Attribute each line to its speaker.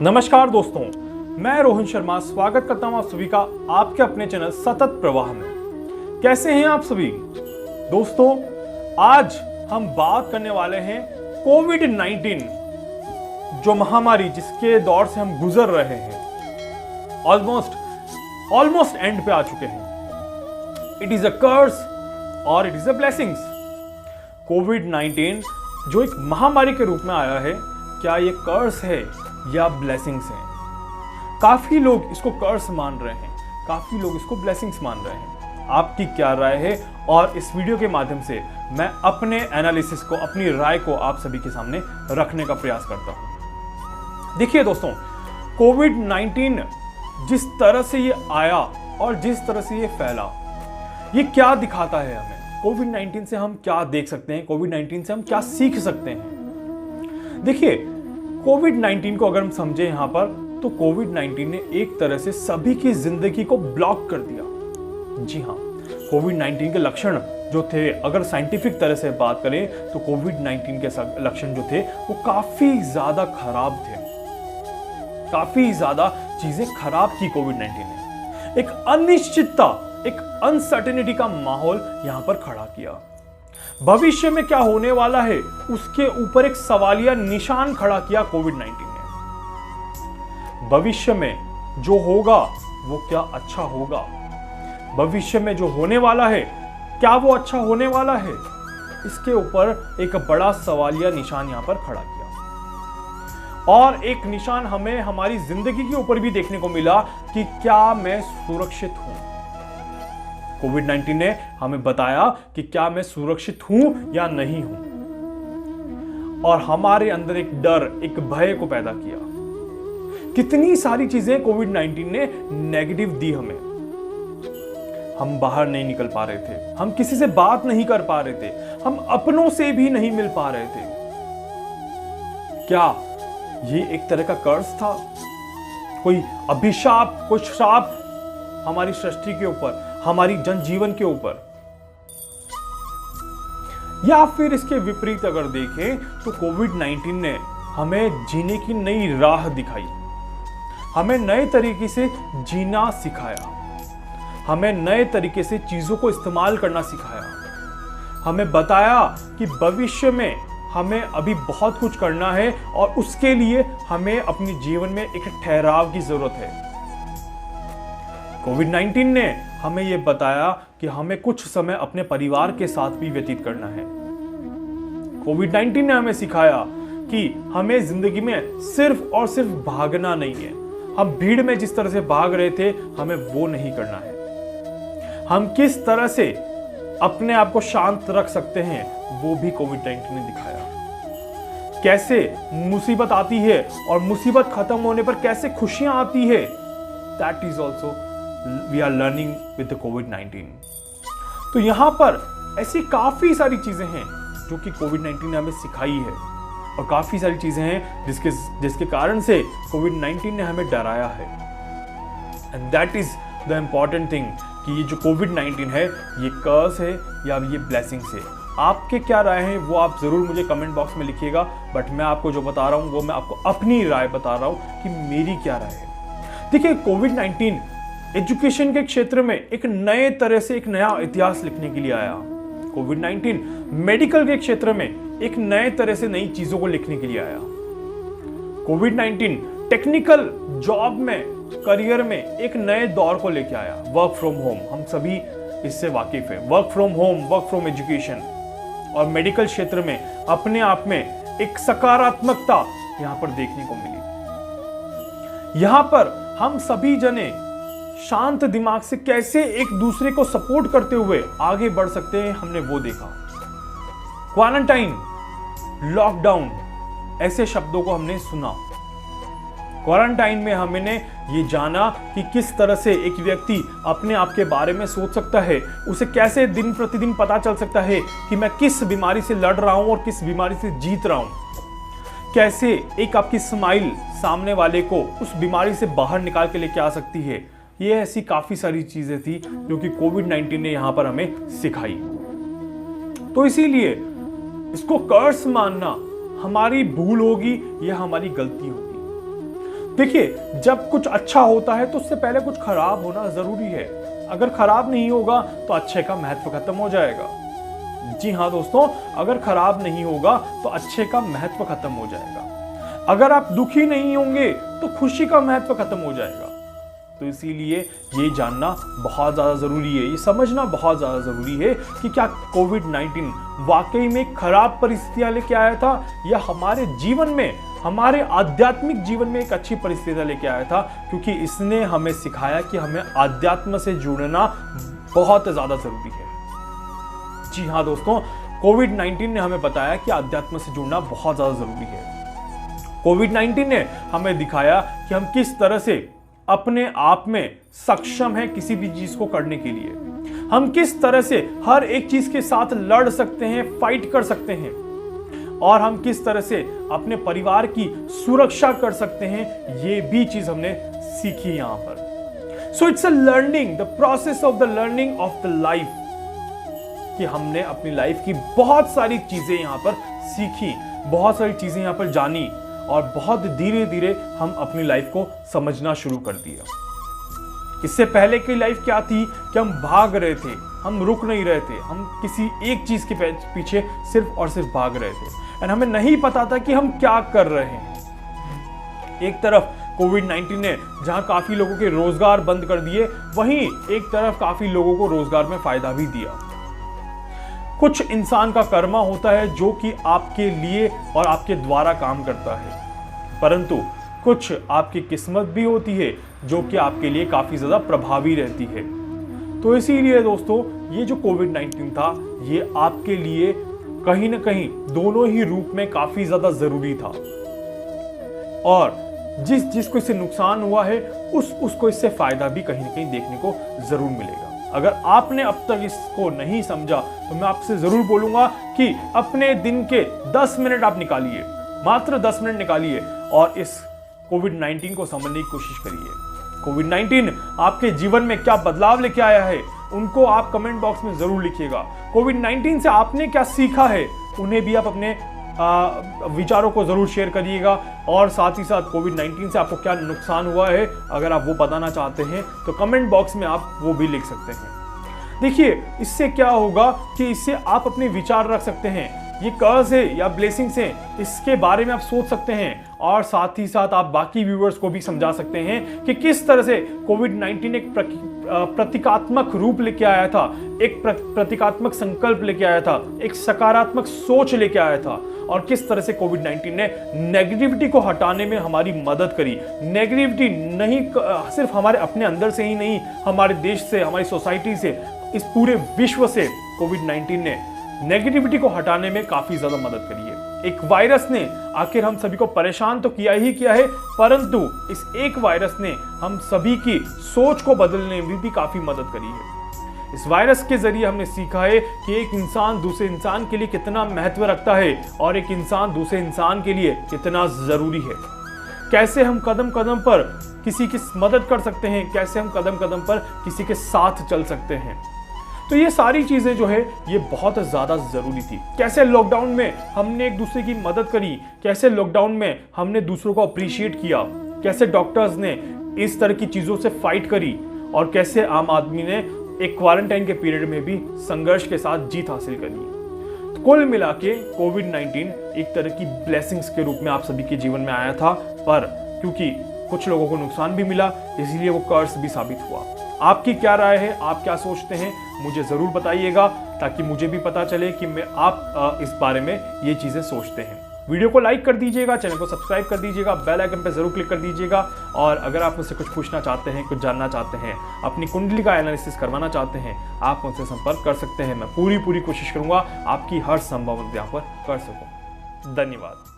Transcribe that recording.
Speaker 1: नमस्कार दोस्तों, मैं रोहन शर्मा स्वागत करता हूं आप सभी का आपके अपने चैनल सतत प्रवाह में। कैसे हैं आप सभी दोस्तों? आज हम बात करने वाले हैं कोविड-19 जो महामारी जिसके दौर से हम गुजर रहे हैं, ऑलमोस्ट एंड पे आ चुके हैं। इट इज अ कर्स और इट इज अ ब्लेसिंग्स। कोविड-19 जो एक महामारी के रूप में आया है, क्या ये कर्स है या ब्लेसिंग्स हैं? काफी लोग इसको कर्स मान रहे हैं, काफी लोग इसको ब्लेसिंग्स मान रहे हैं। आपकी क्या राय है? और इस वीडियो के माध्यम से मैं अपने एनालिसिस को, अपनी राय को आप सभी के सामने रखने का प्रयास करता हूं। देखिए दोस्तों, कोविड-19 जिस तरह से ये आया और जिस तरह से ये फैला, ये क्या दिखाता है हमें? कोविड-19 से हम क्या देख सकते हैं? कोविड-19 से हम क्या सीख सकते हैं? देखिए, कोविड-19 को अगर हम समझे यहां पर, तो कोविड-19 ने एक तरह से सभी की जिंदगी को ब्लॉक कर दिया। जी हां, कोविड-19 के लक्षण जो थे, अगर साइंटिफिक तरह से बात करें तो कोविड-19 के लक्षण जो थे वो काफी ज्यादा खराब थे। काफी ज्यादा चीजें खराब की कोविड-19 ने। एक अनिश्चितता, एक अनसर्टेनिटी का माहौल यहां पर खड़ा किया। भविष्य में क्या होने वाला है उसके ऊपर एक सवालिया निशान खड़ा किया कोविड-19 ने। भविष्य में जो होगा वो क्या अच्छा होगा? भविष्य में जो होने वाला है, क्या वो अच्छा होने वाला है? इसके ऊपर एक बड़ा सवालिया निशान यहां पर खड़ा किया। और एक निशान हमें हमारी जिंदगी के ऊपर भी देखने को मिला कि क्या मैं सुरक्षित हूं। कोविड-19 ने हमें बताया कि क्या मैं सुरक्षित हूं या नहीं हूं, और हमारे अंदर एक डर, एक भय को पैदा किया। कितनी सारी चीजें कोविड-19 ने नेगेटिव दी हमें। हम बाहर नहीं निकल पा रहे थे, हम किसी से बात नहीं कर पा रहे थे, हम अपनों से भी नहीं मिल पा रहे थे। क्या ये एक तरह का कर्स था? कोई अभिशाप, कोई श्राप हमारी सृष्टि के ऊपर, हमारी जनजीवन के ऊपर? या फिर इसके विपरीत अगर देखें तो कोविड-19 ने हमें जीने की नई राह दिखाई, हमें नए तरीके से जीना सिखाया, हमें नए तरीके से चीजों को इस्तेमाल करना सिखाया, हमें बताया कि भविष्य में हमें अभी बहुत कुछ करना है और उसके लिए हमें अपने जीवन में एक ठहराव की जरूरत है। कोविड-19 ने हमें यह बताया कि हमें कुछ समय अपने परिवार के साथ भी व्यतीत करना है। कोविड-19 ने हमें सिखाया कि हमें जिंदगी में सिर्फ और सिर्फ भागना नहीं है। हम भीड़ में जिस तरह से भाग रहे थे, हमें वो नहीं करना है। हम किस तरह से अपने आप को शांत रख सकते हैं, वो भी कोविड-19 ने दिखाया। कैसे मुसीबत आती है और मुसीबत खत्म होने पर कैसे खुशियां आती है, that is also we are learning with the COVID. तो यहां पर ऐसी काफी सारी चीजें हैं जो कि कोविड-19 ने हमें सिखाई है, और काफी सारी चीजें हैं जिसके कारण से कोविड-19 ने हमें डराया है। And that is the important thing कि ये जो कोविड-19 है, ये कर्स है या ये ब्लेसिंग्स है। आपके क्या राय है वो आप जरूर मुझे कमेंट बॉक्स में लिखिएगा, बट मैं आपको जो बता रहा हूं वो मैं आपको अपनी राय बता रहा हूं कि मेरी क्या राय है। देखिए, कोविड-19 एजुकेशन के क्षेत्र में एक नए तरह से एक नया इतिहास लिखने के लिए आया। कोविड-19 मेडिकल के क्षेत्र में एक नए तरह से नई चीजों को लिखने के लिए आया। कोविड-19 टेक्निकल जॉब में, करियर में एक नए दौर को लेके आया। वर्क फ्रॉम होम, हम सभी इससे वाकिफ है। Work from home, work from education, और मेडिकल क्षेत्र में अपने आप में एक सकारात्मकता यहां पर देखने को मिली। यहां पर हम सभी जने शांत दिमाग से कैसे एक दूसरे को सपोर्ट करते हुए आगे बढ़ सकते हैं, हमने वो देखा। क्वारंटाइन, लॉकडाउन, ऐसे शब्दों को हमने सुना। क्वारंटाइन में हमने ये जाना कि किस तरह से एक व्यक्ति अपने आप के बारे में सोच सकता है, उसे कैसे दिन प्रतिदिन पता चल सकता है कि मैं किस बीमारी से लड़ रहा हूं और किस बीमारी से जीत रहा हूं। कैसे एक आपकी स्माइल सामने वाले को उस बीमारी से बाहर निकाल के लेके आ सकती है। ये ऐसी काफी सारी चीजें थी जो कि कोविड-19 ने यहां पर हमें सिखाई। तो इसीलिए इसको कर्स मानना हमारी भूल होगी या हमारी गलती होगी। देखिए, जब कुछ अच्छा होता है तो उससे पहले कुछ खराब होना जरूरी है। अगर खराब नहीं होगा तो अच्छे का महत्व खत्म हो जाएगा। जी हाँ दोस्तों, अगर खराब नहीं होगा तो अच्छे का महत्व खत्म हो जाएगा। अगर आप दुखी नहीं होंगे तो खुशी का महत्व खत्म हो जाएगा। तो इसीलिए ये जानना बहुत ज़्यादा ज़रूरी है, ये समझना बहुत ज़्यादा ज़रूरी है कि क्या कोविड-19 वाकई में खराब परिस्थितियां लेके आया था या हमारे जीवन में, हमारे आध्यात्मिक जीवन में एक अच्छी परिस्थितियां लेके आया था, क्योंकि इसने हमें सिखाया कि हमें आध्यात्म से जुड़ना बहुत ज़्यादा ज़रूरी है। जी हाँ दोस्तों, कोविड-19 ने हमें बताया कि आध्यात्म से जुड़ना बहुत ज़्यादा ज़रूरी है। कोविड-19 ने हमें दिखाया कि हम किस तरह से अपने आप में सक्षम हैं किसी भी चीज को करने के लिए, हम किस तरह से हर एक चीज के साथ लड़ सकते हैं, फाइट कर सकते हैं, और हम किस तरह से अपने परिवार की सुरक्षा कर सकते हैं, ये भी चीज हमने सीखी यहां पर। So it's a learning, the process of the learning of the life, कि हमने अपनी लाइफ की बहुत सारी चीजें यहां पर सीखी, बहुत सारी चीजें यहां पर जानी, और बहुत धीरे धीरे हम अपनी लाइफ को समझना शुरू कर दिया। इससे पहले की लाइफ क्या थी कि हम भाग रहे थे, हम रुक नहीं रहे थे, हम किसी एक चीज के पीछे सिर्फ और सिर्फ भाग रहे थे, और हमें नहीं पता था कि हम क्या कर रहे हैं। एक तरफ कोविड-19 ने जहां काफी लोगों के रोजगार बंद कर दिए, वहीं एक तरफ काफी लोगों को रोजगार में फायदा भी दिया। कुछ इंसान का कर्मा होता है जो कि आपके लिए और आपके द्वारा काम करता है, परंतु कुछ आपकी किस्मत भी होती है जो कि आपके लिए काफी ज्यादा प्रभावी रहती है। तो इसीलिए दोस्तों, ये जो कोविड-19 था, ये आपके लिए कहीं ना कहीं दोनों ही रूप में काफी ज्यादा जरूरी था, और जिसको इससे नुकसान हुआ है उसको इससे फायदा भी कहीं ना कहीं देखने को जरूर मिलेगा। अगर आपने अब तक इसको नहीं समझा तो मैं आपसे जरूर बोलूंगा कि अपने दिन के 10 मिनट आप निकालिए, मात्र 10 मिनट निकालिए, और इस कोविड-19 को समझने की कोशिश करिए। कोविड-19 आपके जीवन में क्या बदलाव लेके आया है, उनको आप कमेंट बॉक्स में जरूर लिखिएगा। कोविड-19 से आपने क्या सीखा है, उन्हें भी आप अपने विचारों को जरूर शेयर करिएगा, और साथ ही साथ कोविड-19 से आपको क्या नुकसान हुआ है, अगर आप वो बताना चाहते हैं तो कमेंट बॉक्स में आप वो भी लिख सकते हैं। देखिए, इससे क्या होगा कि इससे आप अपने विचार रख सकते हैं, ये कर्ज है या ब्लेसिंग्स है, इसके बारे में आप सोच सकते हैं, और साथ ही साथ आप बाकी व्यूअर्स को भी समझा सकते हैं कि किस तरह से कोविड-19 एक प्रतीकात्मक रूप लेके आया था, एक प्रतीकात्मक संकल्प लेके आया था, एक सकारात्मक सोच लेके आया था, और किस तरह से कोविड-19 ने नेगेटिविटी को हटाने में हमारी मदद करी। नेगेटिविटी नहीं सिर्फ हमारे अपने अंदर से ही नहीं, हमारे देश से, हमारी सोसाइटी से, इस पूरे विश्व से कोविड-19 ने नेगेटिविटी को हटाने में काफी ज्यादा मदद करी है। एक वायरस ने आखिर हम सभी को परेशान तो किया ही किया है, परंतु इस एक वायरस ने हम सभी की सोच को बदलने में भी काफी मदद करी है। इस वायरस के जरिए हमने सीखा है कि एक इंसान दूसरे इंसान के लिए कितना महत्व रखता है, और एक इंसान दूसरे इंसान के लिए कितना जरूरी है। कैसे हम कदम कदम पर किसी की मदद कर सकते हैं, कैसे हम कदम कदम पर किसी के साथ चल सकते हैं। तो ये सारी चीजें जो है ये बहुत ज्यादा जरूरी थी। कैसे लॉकडाउन में हमने एक दूसरे की मदद करी, कैसे लॉकडाउन में हमने दूसरों को अप्रिशिएट किया, कैसे डॉक्टर्स ने इस तरह की चीजों से फाइट करी, और कैसे आम आदमी ने एक क्वारंटाइन के पीरियड में भी संघर्ष के साथ जीत हासिल करी। तो कुल मिला के कोविड-19 एक तरह की ब्लेसिंग्स के रूप में आप सभी के जीवन में आया था, पर क्योंकि कुछ लोगों को नुकसान भी मिला, इसलिए वो कर्ज भी साबित हुआ। आपकी क्या राय है, आप क्या सोचते हैं, मुझे जरूर बताइएगा, ताकि मुझे भी पता चले कि आप इस बारे में ये चीजें सोचते हैं। वीडियो को लाइक कर दीजिएगा, चैनल को सब्सक्राइब कर दीजिएगा, बेल आइकन पे जरूर क्लिक कर दीजिएगा, और अगर आप मुझसे कुछ पूछना चाहते हैं, कुछ जानना चाहते हैं, अपनी कुंडली का एनालिसिस करवाना चाहते हैं, आप मुझसे संपर्क कर सकते हैं। मैं पूरी कोशिश करूंगा आपकी हर संभव मदद यहाँ पर कर सकूं। धन्यवाद।